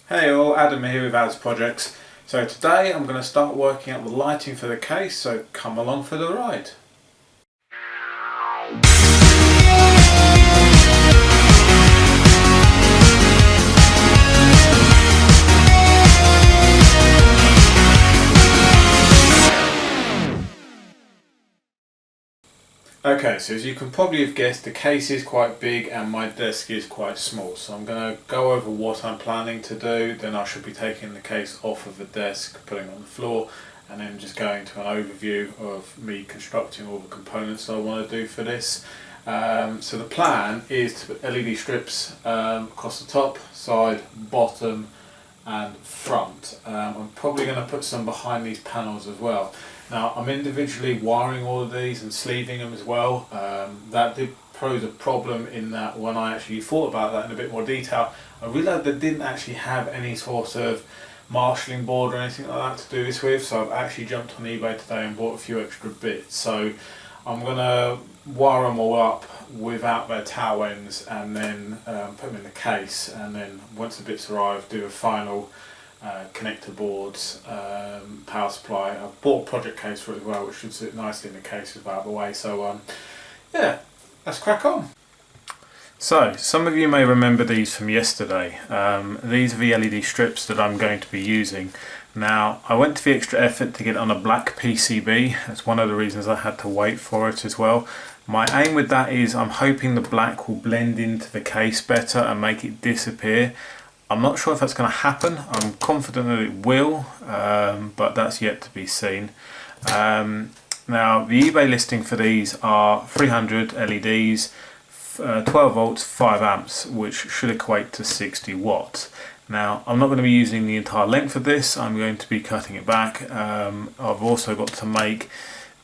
Hey all, Adam here with AdsProjects. So today I'm going to start working out the lighting for the case, so come along for the ride. Okay, so as you can probably have guessed, the case is quite big and my desk is quite small. So I'm going to go over what I'm planning to do, then I should be taking the case off of the desk, putting it on the floor, and then just going to an overview of me constructing all the components that I want to do for this. So the plan is to put LED strips across the top, side, bottom and front. I'm probably going to put some behind these panels as well. Now I'm individually wiring all of these and sleeving them as well. That did pose a problem in that when I actually thought about that in a bit more detail, I realised I didn't actually have any sort of marshalling board or anything like that to do this with, so I've actually jumped on eBay today and bought a few extra bits. So I'm going to wire them all up without their tow ends and then put them in the case, and then once the bits arrive do a final connector boards, power supply. I've bought a project case for it as well, which should sit nicely in the case out of the way. So yeah, let's crack on. So some of you may remember these from yesterday. These are the LED strips that I'm going to be using. Now I went to the extra effort to get on a black PCB. That's one of the reasons I had to wait for it as well. My aim with that is I'm hoping the black will blend into the case better and make it disappear. I'm not sure if that's going to happen. I'm confident that it will, but that's yet to be seen. Now the eBay listing for these are 300 LEDs, 12 volts, 5 amps, which should equate to 60 watts. Now I'm not going to be using the entire length of this, I'm going to be cutting it back. I've also got to make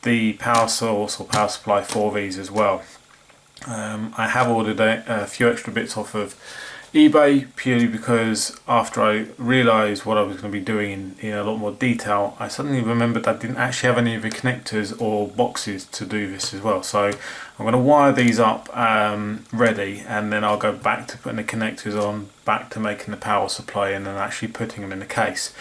the power source or power supply for these as well. I have ordered a few extra bits off of eBay purely because after I realised what I was going to be doing in a lot more detail, I suddenly remembered I didn't actually have any of the connectors or boxes to do this as well. So I'm going to wire these up ready, and then I'll go back to putting the connectors on, back to making the power supply, and then actually putting them in the case.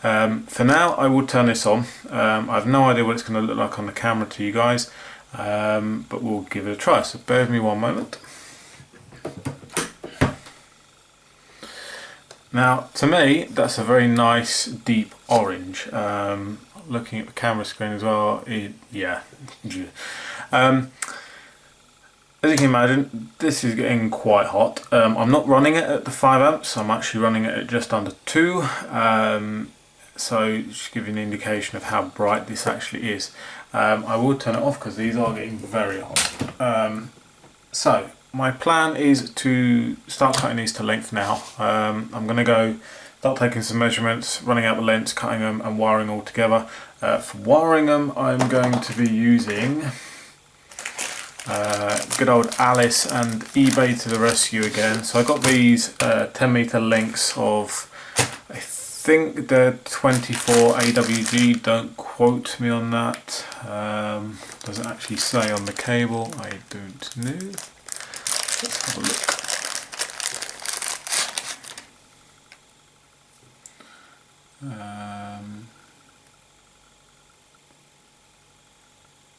For now I will turn this on. I have no idea what it's going to look like on the camera to you guys, but we'll give it a try, so bear with me one moment. Now, to me, that's a very nice deep orange. Looking at the camera screen as well, yeah. As you can imagine, this is getting quite hot. I'm not running it at the 5 amps, I'm actually running it at just under 2. So, just to give you an indication of how bright this actually is. I will turn it off because these are getting very hot. So, my plan is to start cutting these to length now. I'm going to start taking some measurements, running out the lengths, cutting them and wiring all together. For wiring them I'm going to be using good old Alice and eBay to the rescue again. So I got these 10 meter lengths of, I think they're 24 AWG, don't quote me on that. Doesn't actually say on the cable, I don't know. Let's have a look.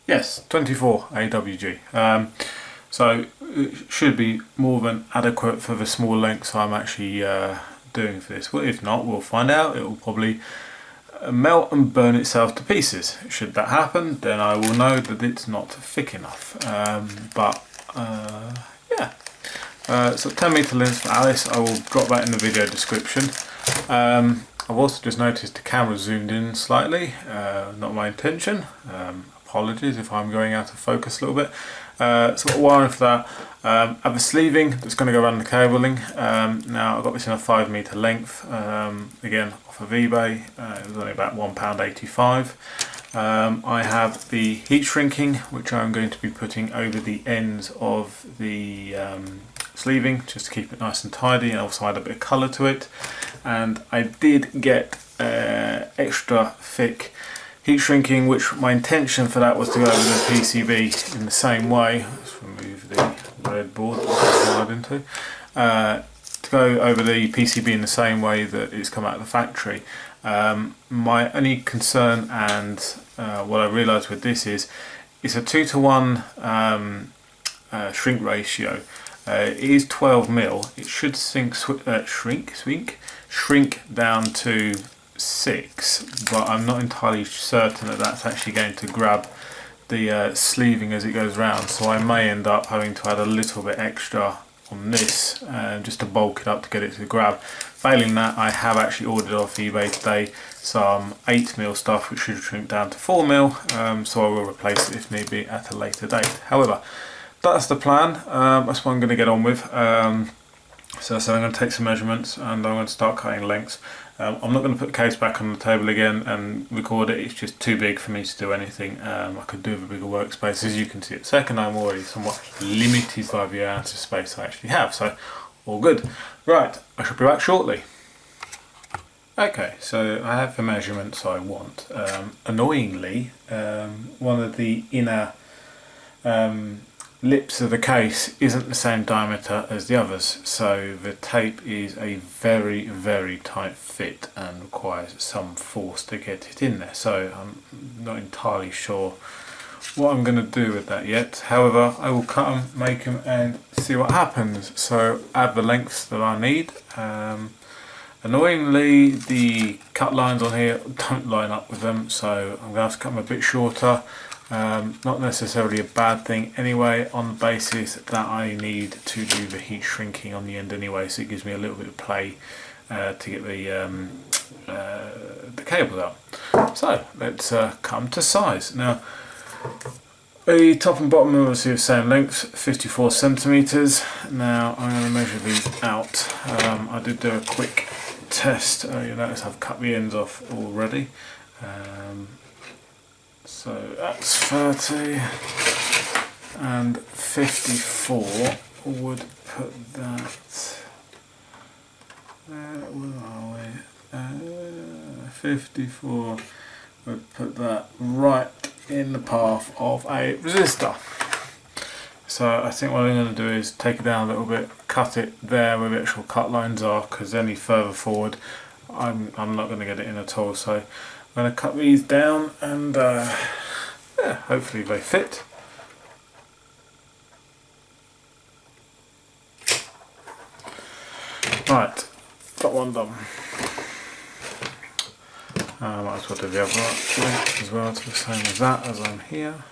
Yes, 24 AWG. So it should be more than adequate for the small lengths I'm actually doing for this. Well, if not, we'll find out. It will probably melt and burn itself to pieces. Should that happen, then I will know that it's not thick enough. Yeah. So 10 meter lengths for Alice, I will drop that in the video description. I've also just noticed the camera zoomed in slightly, not my intention. Apologies if I'm going out of focus a little bit. So got wiring for that. I have a sleeving that's going to go around the cabling. Now I've got this in a 5 meter length, again off of eBay. It was only about £1.85. I have the heat shrinking, which I'm going to be putting over the ends of the sleeving just to keep it nice and tidy, and also add a bit of colour to it. And I did get extra thick heat shrinking, which my intention for that was to go over the PCB in the same way. Let's remove the red board that I wired into. to go over the PCB in the same way that it's come out of the factory. My only concern, and what I realised with this is, it's a 2:1 shrink ratio. It is 12mm. It should shrink down to 6, but I'm not entirely certain that that's actually going to grab the sleeving as it goes round, so I may end up having to add a little bit extra on this just to bulk it up to get it to grab. Failing that, I have actually ordered off eBay today some 8mm stuff which should shrink down to 4mm, so I will replace it if need be at a later date. However, that's the plan. That's what I'm going to get on with. So I'm going to take some measurements and I'm going to start cutting lengths. I'm not going to put the case back on the table again and record it. It's just too big for me to do anything. I could do with a bigger workspace. As you can see at second, I'm already somewhat limited by the amount of space I actually have, so all good. Right, I shall be back shortly. Okay, so I have the measurements I want. Annoyingly, one of the inner lips of the case isn't the same diameter as the others, so the tape is a very, very tight fit and requires some force to get it in there, so I'm not entirely sure what I'm going to do with that yet. However, I will cut them, make them and see what happens. So add the lengths that I need. Annoyingly, the cut lines on here don't line up with them, so I'm going to have to cut them a bit shorter. Not necessarily a bad thing anyway, on the basis that I need to do the heat shrinking on the end anyway, so it gives me a little bit of play to get the cables out. So let's come to size. Now the top and bottom are obviously the same length, 54 centimeters. Now I'm going to measure these out. I did do a quick test. You notice I've cut the ends off already. So that's 30 and 54 would put that, where are we? 54 would put that right in the path of a resistor. So I think what I'm going to do is take it down a little bit, cut it there where the actual cut lines are, because any further forward I'm not going to get it in at all. So I'm going to cut these down and yeah, hopefully they fit. Right, got one done. Might as well do the other length as well, to the same as that as I'm here.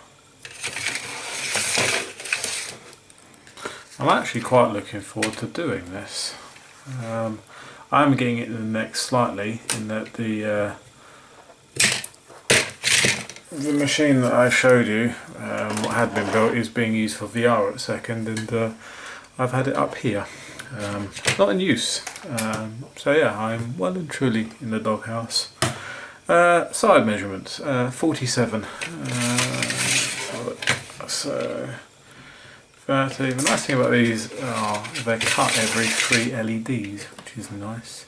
I'm actually quite looking forward to doing this. I'm getting it in the neck slightly, in that the machine that I showed you, what had been built, is being used for VR at second, and I've had it up here, not in use. So yeah, I'm well and truly in the doghouse. Side measurements, 47. So 30. The nice thing about these are they cut every 3 LEDs, which is nice.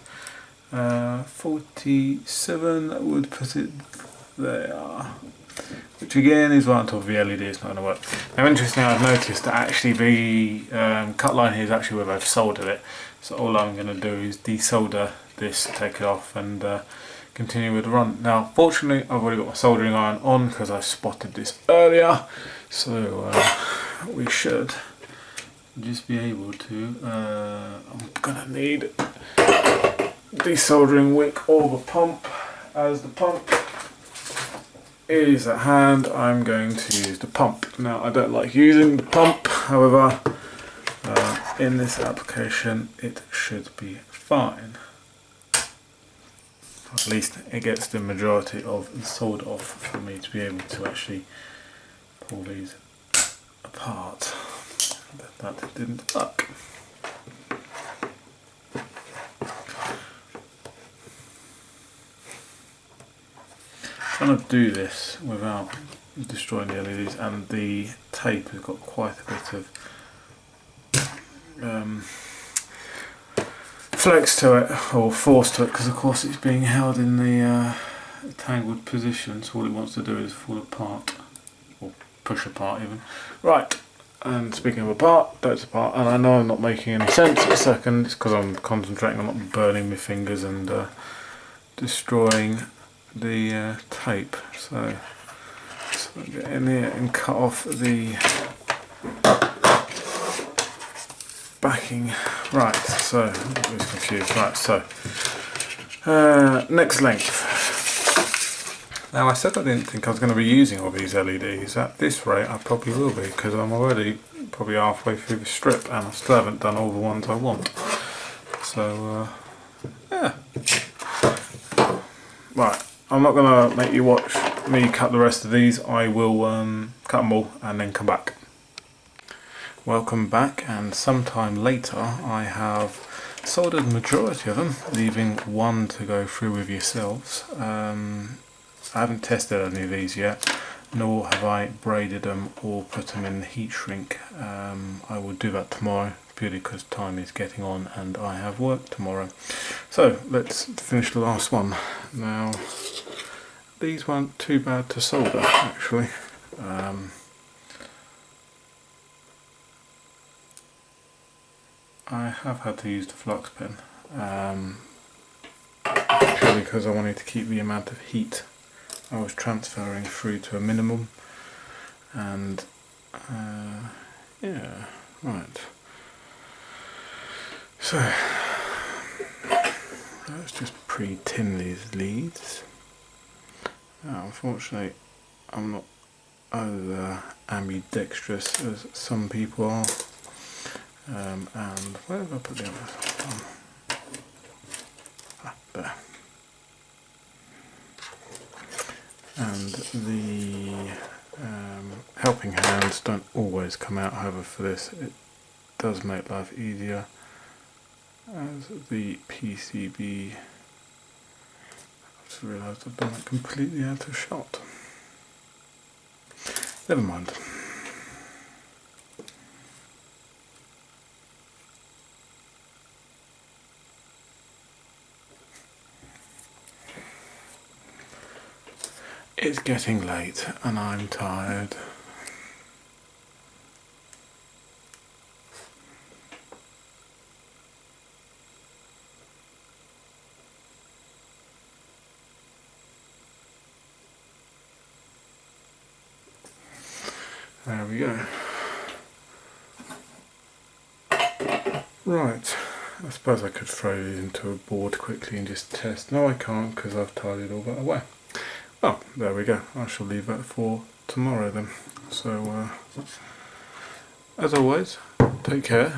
47, that would put it there. Which again is right on top of the LED, it's not going to work. Now interestingly, I've noticed that actually the cut line here is actually where they've soldered it. So all I'm going to do is desolder this, take it off and continue with the run. Now fortunately I've already got my soldering iron on because I spotted this earlier. So we should just be able to, I'm going to need desoldering wick or the pump. As the pump is at hand, I'm going to use the pump. Now I don't like using the pump, however in this application it should be fine. At least it gets the majority of the solder off for me to be able to actually pull these apart. That didn't work. I'm going to do this without destroying the LEDs, and the tape has got quite a bit of flex to it, or force to it, because of course it's being held in the tangled position, so all it wants to do is fall apart, or push apart even. Right, And speaking of apart, that's apart, and I know I'm not making any sense at a second, it's because I'm concentrating on not burning my fingers and destroying the tape. So get in here and cut off the backing. Right, so I was confused. Right, so next length. Now I said I didn't think I was going to be using all these LEDs. At this rate I probably will be, because I'm already probably halfway through the strip and I still haven't done all the ones I want. So yeah. Right, I'm not going to make you watch me cut the rest of these. I will cut them all and then come back. Welcome back, and sometime later I have soldered the majority of them, leaving one to go through with yourselves. I haven't tested any of these yet, nor have I braided them or put them in the heat shrink. I will do that tomorrow, purely because time is getting on and I have work tomorrow. So let's finish the last one. Now these weren't too bad to solder actually. I have had to use the flux pen, purely because I wanted to keep the amount of heat I was transferring through to a minimum. And yeah, right. So let's just pre-tin these leads. Now, unfortunately, I'm not as ambidextrous as some people are. And where have I put the others? There. And the helping hands don't always come out, however for this it does make life easier, as the PCB, I just realised I've done it completely out of shot. Never mind. It's getting late and I'm tired. There we go. Right, I suppose I could throw these into a board quickly and just test. No, I can't, because I've tidied all that away. Oh, there we go. I shall leave that for tomorrow then. So, as always, take care.